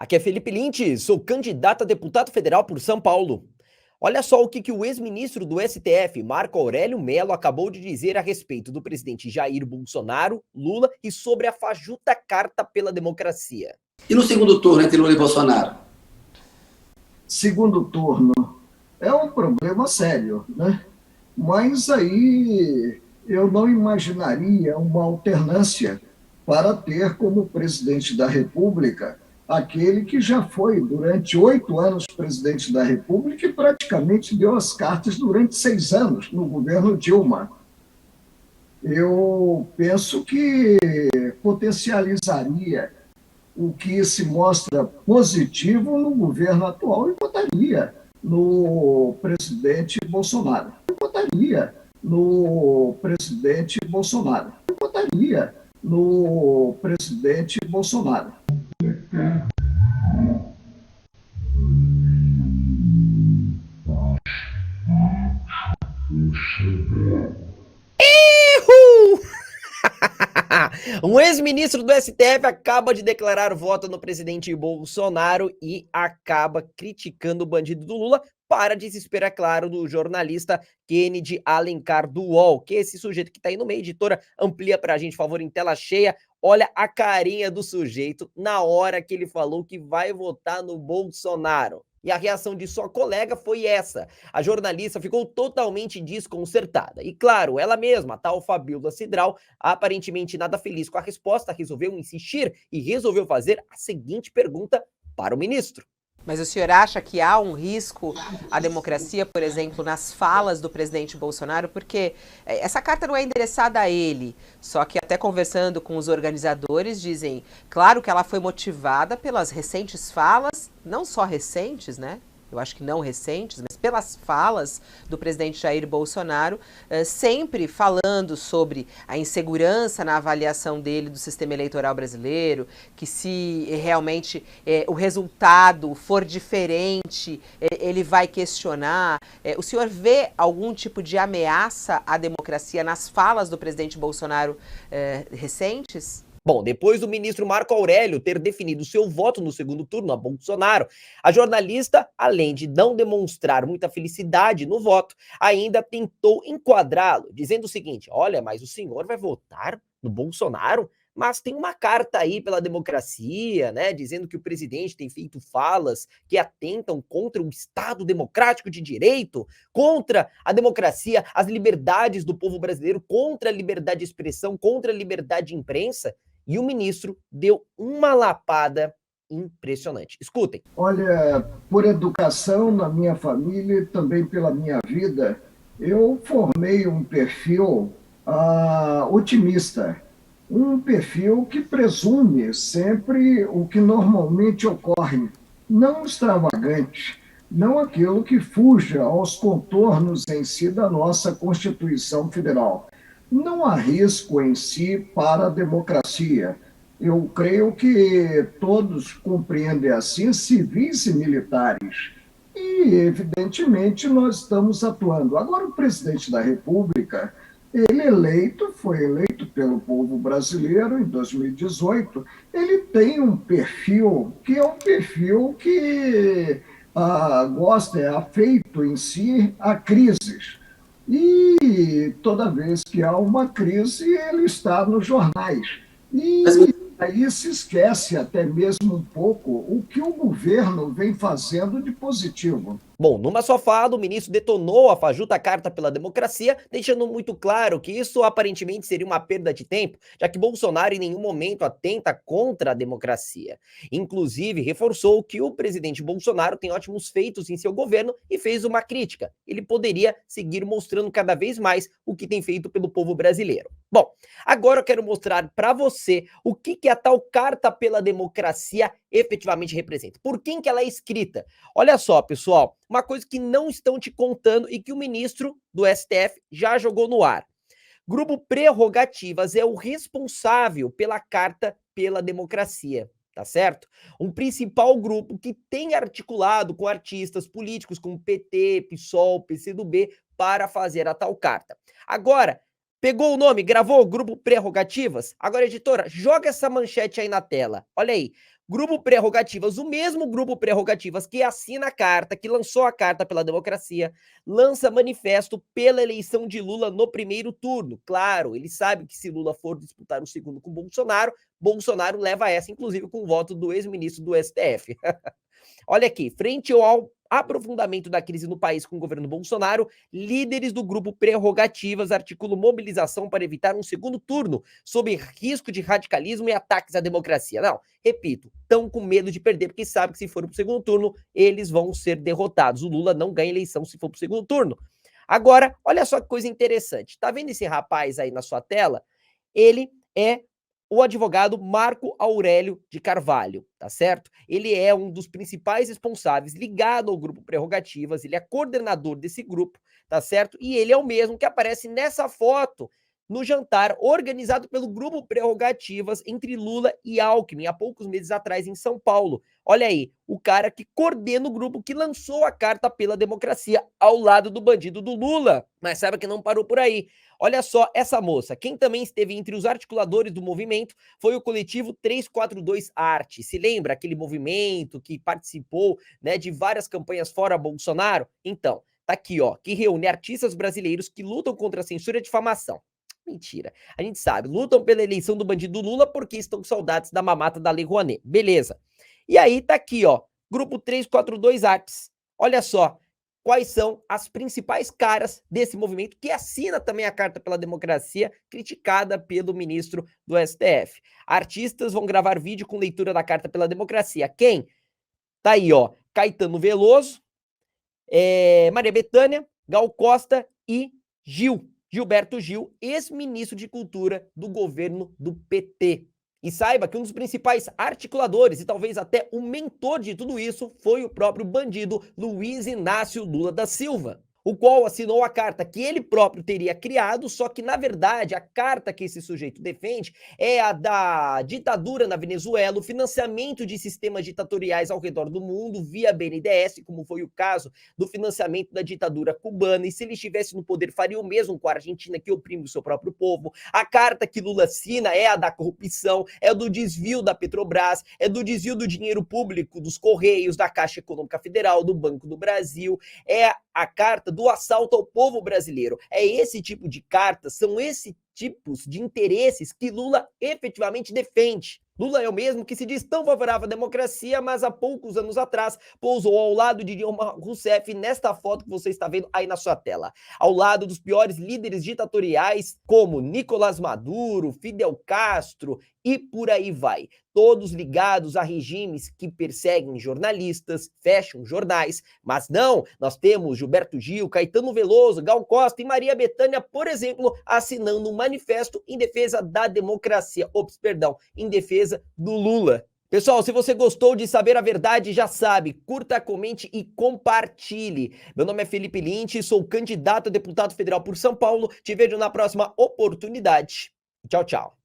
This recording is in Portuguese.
Aqui é Felipe Lintz, sou candidato a deputado federal por São Paulo. Olha só o que o ex-ministro do STF, Marco Aurélio Mello, acabou de dizer a respeito do presidente Jair Bolsonaro, Lula, e sobre a fajuta carta pela democracia. E no segundo turno, entre Lula e Bolsonaro? Segundo turno é um problema sério, né? Mas aí eu não imaginaria uma alternância para ter como presidente da República aquele que já foi durante 8 anos presidente da República e praticamente deu as cartas durante 6 anos no governo Dilma. Eu penso que potencializaria o que se mostra positivo no governo atual e votaria no presidente Bolsonaro. Eu votaria no presidente Bolsonaro. Eu votaria no presidente Bolsonaro. Um ex-ministro do STF acaba de declarar voto no presidente Bolsonaro e acaba criticando o bandido do Lula, para desespero, é claro, do jornalista Kennedy Alencar do UOL, que é esse sujeito que tá aí no meio. Editora, amplia pra gente, por favor, em tela cheia. Olha a carinha do sujeito na hora que ele falou que vai votar no Bolsonaro. E a reação de sua colega foi essa. A jornalista ficou totalmente desconcertada. E claro, ela mesma, a tal Fabíola Cidral, aparentemente nada feliz com a resposta, resolveu insistir e resolveu fazer a seguinte pergunta para o ministro. Mas o senhor acha que há um risco à democracia, por exemplo, nas falas do presidente Bolsonaro? Porque essa carta não é endereçada a ele, só que até conversando com os organizadores, dizem, claro que ela foi motivada pelas recentes falas, não só recentes, né? Eu acho que não recentes, mas pelas falas do presidente Jair Bolsonaro, sempre falando sobre a insegurança na avaliação dele do sistema eleitoral brasileiro, que se realmente o resultado for diferente, ele vai questionar. O senhor vê algum tipo de ameaça à democracia nas falas do presidente Bolsonaro recentes? Bom, depois do ministro Marco Aurélio ter definido seu voto no segundo turno a Bolsonaro, a jornalista, além de não demonstrar muita felicidade no voto, ainda tentou enquadrá-lo, dizendo o seguinte: olha, mas o senhor vai votar no Bolsonaro? Mas tem uma carta aí pela democracia, né, dizendo que o presidente tem feito falas que atentam contra o Estado democrático de direito, contra a democracia, as liberdades do povo brasileiro, contra a liberdade de expressão, contra a liberdade de imprensa. E o ministro deu uma lapada impressionante. Escutem. Olha, por educação na minha família e também pela minha vida, eu formei um perfil otimista. Um perfil que presume sempre o que normalmente ocorre, não extravagante, não aquilo que fuja aos contornos em si da nossa Constituição Federal. Não há risco em si para a democracia. Eu creio que todos compreendem assim, civis e militares. E, evidentemente, nós estamos atuando. Agora, o presidente da República, ele foi eleito pelo povo brasileiro em 2018, ele tem um perfil que é um perfil que gosta, é afeito em si a crises. E toda vez que há uma crise, ele está nos jornais. E aí se esquece até mesmo um pouco o que o governo vem fazendo de positivo. Bom, numa só fala, o ministro detonou a fajuta carta pela democracia, deixando muito claro que isso aparentemente seria uma perda de tempo, já que Bolsonaro em nenhum momento atenta contra a democracia. Inclusive, reforçou que o presidente Bolsonaro tem ótimos feitos em seu governo e fez uma crítica. Ele poderia seguir mostrando cada vez mais o que tem feito pelo povo brasileiro. Bom, agora eu quero mostrar para você o que a tal carta pela democracia efetivamente representa. Por quem que ela é escrita? Olha só, pessoal, uma coisa que não estão te contando e que o ministro do STF já jogou no ar. Grupo Prerrogativas é o responsável pela carta pela democracia, tá certo? Um principal grupo que tem articulado com artistas políticos como PT, PSOL, PCdoB para fazer a tal carta. Agora, pegou o nome, gravou o Grupo Prerrogativas? Agora, editora, joga essa manchete aí na tela. Olha aí. Grupo Prerrogativas, o mesmo Grupo Prerrogativas que assina a carta, que lançou a Carta pela Democracia, lança manifesto pela eleição de Lula no primeiro turno. Claro, ele sabe que se Lula for disputar o segundo com Bolsonaro, Bolsonaro leva essa, inclusive, com o voto do ex-ministro do STF. Olha aqui, frente ao aprofundamento da crise no país com o governo Bolsonaro, líderes do grupo Prerrogativas articulam mobilização para evitar um segundo turno, sob risco de radicalismo e ataques à democracia. Não, repito, estão com medo de perder, porque sabem que se for para o segundo turno, eles vão ser derrotados. O Lula não ganha eleição se for para o segundo turno. Agora, olha só que coisa interessante. Tá vendo esse rapaz aí na sua tela? Ele é o advogado Marco Aurélio de Carvalho, tá certo? Ele é um dos principais responsáveis ligado ao grupo Prerrogativas, ele é coordenador desse grupo, tá certo? E ele é o mesmo que aparece nessa foto no jantar organizado pelo grupo Prerrogativas entre Lula e Alckmin, há poucos meses atrás em São Paulo. Olha aí, o cara que coordena o grupo que lançou a Carta pela Democracia ao lado do bandido do Lula. Mas saiba que não parou por aí. Olha só essa moça. Quem também esteve entre os articuladores do movimento foi o coletivo 342 Arte. Se lembra aquele movimento que participou, né, de várias campanhas fora Bolsonaro? Então, tá aqui, ó, que reúne artistas brasileiros que lutam contra a censura e difamação. Mentira. A gente sabe, lutam pela eleição do bandido Lula porque estão com saudades da mamata da Lei Rouanet. Beleza. E aí tá aqui, ó, Grupo 342 Artes. Olha só, quais são as principais caras desse movimento que assina também a Carta pela Democracia, criticada pelo ministro do STF. Artistas vão gravar vídeo com leitura da Carta pela Democracia. Quem? Tá aí, ó, Caetano Veloso, Maria Bethânia, Gal Costa e Gilberto Gil, ex-ministro de Cultura do governo do PT. E saiba que um dos principais articuladores e talvez até o mentor de tudo isso foi o próprio bandido Luiz Inácio Lula da Silva, o qual assinou a carta que ele próprio teria criado, só que, na verdade, a carta que esse sujeito defende é a da ditadura na Venezuela, o financiamento de sistemas ditatoriais ao redor do mundo via BNDES, como foi o caso do financiamento da ditadura cubana, e se ele estivesse no poder faria o mesmo com a Argentina, que oprime o seu próprio povo. A carta que Lula assina é a da corrupção, é do desvio da Petrobras, é do desvio do dinheiro público, dos Correios, da Caixa Econômica Federal, do Banco do Brasil, é a carta do assalto ao povo brasileiro. É esse tipo de cartas, são esses tipos de interesses que Lula efetivamente defende. Lula é o mesmo que se diz tão favorável à democracia, mas há poucos anos atrás pousou ao lado de Dilma Rousseff nesta foto que você está vendo aí na sua tela. Ao lado dos piores líderes ditatoriais como Nicolás Maduro, Fidel Castro e por aí vai. Todos ligados a regimes que perseguem jornalistas, fecham jornais, mas não, nós temos Gilberto Gil, Caetano Veloso, Gal Costa e Maria Bethânia, por exemplo, assinando um manifesto em defesa da democracia, em defesa do Lula. Pessoal, se você gostou de saber a verdade, já sabe, curta, comente e compartilhe. Meu nome é Felipe Lynch, sou candidato a deputado federal por São Paulo, te vejo na próxima oportunidade. Tchau, tchau.